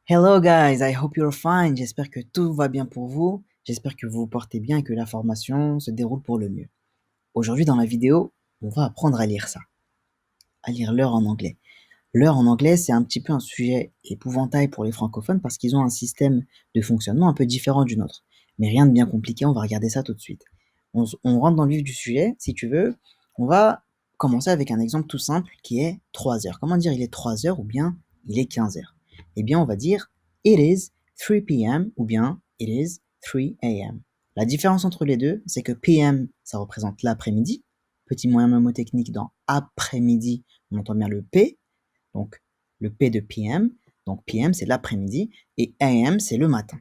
Hello guys, I hope you're fine. J'espère que tout va bien pour vous. J'espère que vous vous portez bien et que la formation se déroule pour le mieux. Aujourd'hui dans la vidéo, on va apprendre à lire ça, à lire l'heure en anglais. L'heure en anglais, c'est un petit peu un sujet épouvantail pour les francophones parce qu'ils ont un système de fonctionnement un peu différent du nôtre. Mais rien de bien compliqué, on va regarder ça tout de suite. On rentre dans le vif du sujet, si tu veux. On va commencer avec un exemple tout simple qui est 3 heures. Comment dire il est 3 heures ou bien il est 15 heures? Eh bien, on va dire it is 3 p.m. ou bien it is 3 a.m. La différence entre les deux, c'est que p.m. ça représente l'après-midi. Petit moyen mnémotechnique dans après-midi, on entend bien le P, donc le P de PM, donc PM c'est l'après-midi, et AM c'est le matin.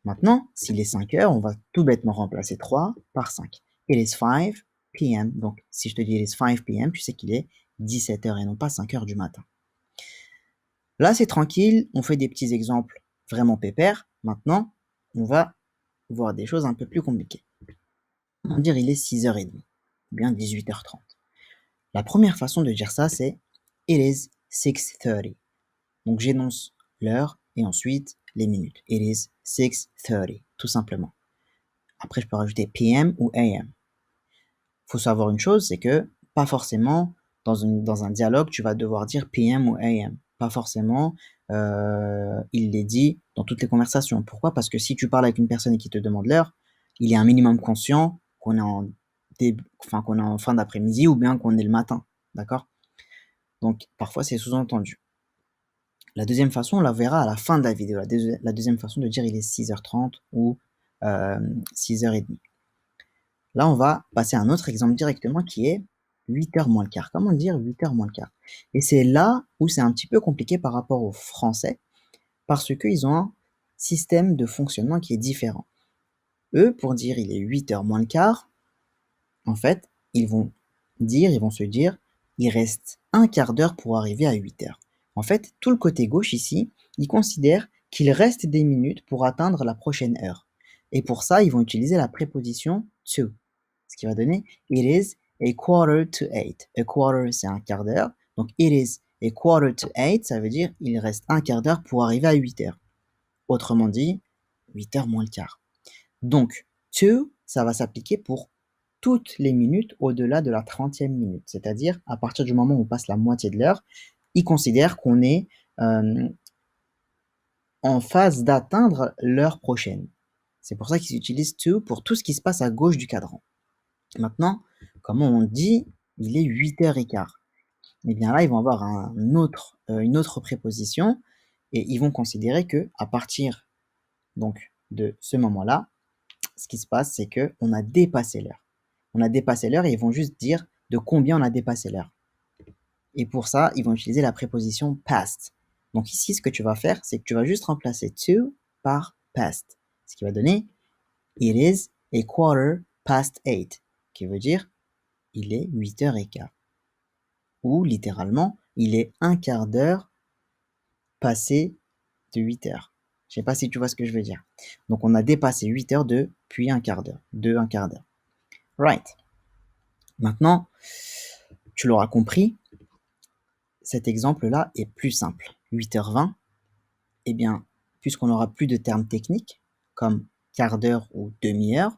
Maintenant, s'il est 5 heures, on va tout bêtement remplacer 3 par 5. It is 5 PM, donc si je te dis it is 5 PM, tu sais qu'il est 17 heures et non pas 5 heures du matin. Là, c'est tranquille, on fait des petits exemples vraiment pépères. Maintenant, on va voir des choses un peu plus compliquées. On va dire il est 6h30, ou bien 18h30. La première façon de dire ça, c'est it is 6:30. Donc j'énonce l'heure et ensuite les minutes. It is 6:30, tout simplement. Après, je peux rajouter PM ou AM. Faut savoir une chose, c'est que pas forcément dans un dialogue, tu vas devoir dire PM ou AM. Pas forcément, il les dit dans toutes les conversations. Pourquoi? Parce que si tu parles avec une personne et qui te demande l'heure, il est un minimum conscient qu'on est qu'on est en fin d'après-midi ou bien qu'on est le matin. D'accord? Donc parfois c'est sous-entendu. La deuxième façon, on la verra à la fin de la vidéo. La deuxième façon de dire il est 6h30 ou 6h30. Là, on va passer à un autre exemple directement qui est 8h moins le quart. Comment dire 8h moins le quart? Et c'est là où c'est un petit peu compliqué par rapport au français parce qu'ils ont un système de fonctionnement qui est différent. Eux, pour dire il est 8h moins le quart, en fait, ils vont se dire, il reste un quart d'heure pour arriver à 8h. En fait, tout le côté gauche ici, ils considèrent qu'il reste des minutes pour atteindre la prochaine heure. Et pour ça, ils vont utiliser la préposition to, ce qui va donner it is a quarter to 8. A quarter, c'est un quart d'heure. Donc, it is a quarter to 8, ça veut dire il reste un quart d'heure pour arriver à 8h. Autrement dit, 8h moins le quart. Donc, to, ça va s'appliquer pour toutes les minutes au-delà de la 30e minute. C'est-à-dire, à partir du moment où on passe la moitié de l'heure, ils considèrent qu'on est en phase d'atteindre l'heure prochaine. C'est pour ça qu'ils utilisent to pour tout ce qui se passe à gauche du cadran. Maintenant, comment on dit il est 8h15? Eh bien là, ils vont avoir une autre préposition et ils vont considérer que à partir donc de ce moment-là, ce qui se passe, c'est que on a dépassé l'heure. On a dépassé l'heure et ils vont juste dire de combien on a dépassé l'heure. Et pour ça, ils vont utiliser la préposition past. Donc ici, ce que tu vas faire, c'est que tu vas juste remplacer to par past. Ce qui va donner it is a quarter past 8, qui veut dire il est 8h15. Ou littéralement, il est un quart d'heure passé de 8h. Je sais pas si tu vois ce que je veux dire. Donc on a dépassé 8h depuis un quart d'heure. De un quart d'heure. Right. Maintenant, tu l'auras compris, cet exemple-là est plus simple. 8h20, eh bien, puisqu'on n'aura plus de termes techniques, comme quart d'heure ou demi-heure,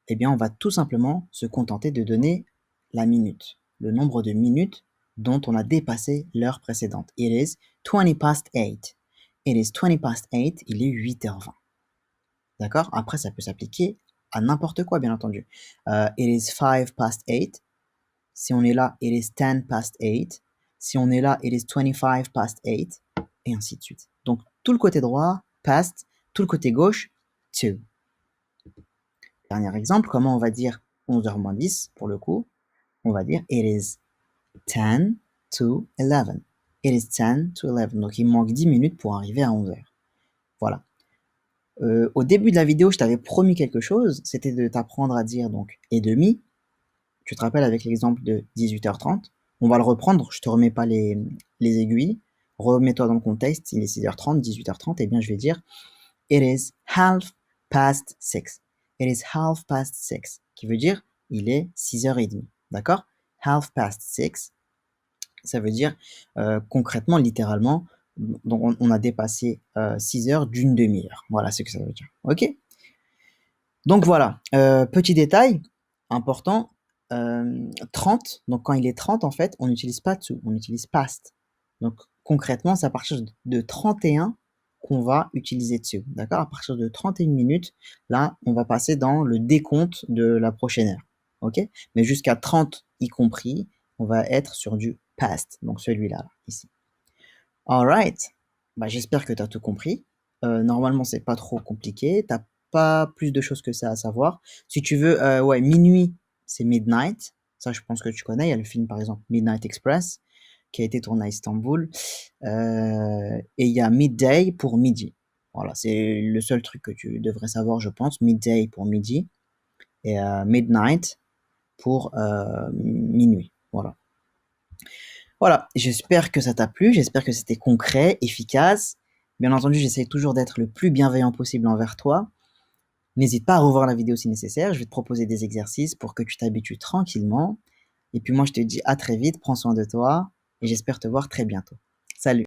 eh bien, on va tout simplement se contenter de donner la minute, le nombre de minutes dont on a dépassé l'heure précédente. It is 20 past 8. It is 20 past 8, il est 8h20. D'accord? Après, ça peut s'appliquer à n'importe quoi, bien entendu. It is 5 past 8. Si on est là, it is 10 past 8. Si on est là, it is 25 past 8. Et ainsi de suite. Donc, tout le côté droit, past. Tout le côté gauche, to. Dernier exemple, comment on va dire 11h moins 10 pour le coup? On va dire it is 10 to 11. It is 10 to 11. Donc, il manque 10 minutes pour arriver à 11h. Voilà. Au début de la vidéo, je t'avais promis quelque chose, c'était de t'apprendre à dire donc et demi. Tu te rappelles avec l'exemple de 18h30. On va le reprendre, je te remets pas les aiguilles. Remets-toi dans le contexte, il est 6h30, 18h30, et bien je vais dire it is half past 6. It is half past 6, qui veut dire il est 6h30. D'accord? Half past 6, ça veut dire concrètement, littéralement, Donc, on a dépassé 6 heures d'une demi-heure. Voilà ce que ça veut dire. OK? Donc voilà, petit détail important, 30, donc quand il est 30, en fait, on n'utilise pas to, on utilise past. Donc concrètement, c'est à partir de 31 qu'on va utiliser to, d'accord? À partir de 31 minutes, là, on va passer dans le décompte de la prochaine heure, OK? Mais jusqu'à 30 y compris, on va être sur du past, donc celui-là, là, ici. Alright, bah, j'espère que tu as tout compris. Normalement, c'est pas trop compliqué. T'as pas plus de choses que ça à savoir. Si tu veux, ouais, minuit, c'est midnight. Ça, je pense que tu connais. Il y a le film, par exemple, Midnight Express, qui a été tourné à Istanbul. Et il y a midday pour midi. Voilà, c'est le seul truc que tu devrais savoir, je pense. Midday pour midi et midnight pour minuit. Voilà. Voilà, j'espère que ça t'a plu, j'espère que c'était concret, efficace. Bien entendu, j'essaie toujours d'être le plus bienveillant possible envers toi. N'hésite pas à revoir la vidéo si nécessaire, je vais te proposer des exercices pour que tu t'habitues tranquillement. Et puis moi, je te dis à très vite, prends soin de toi, et j'espère te voir très bientôt.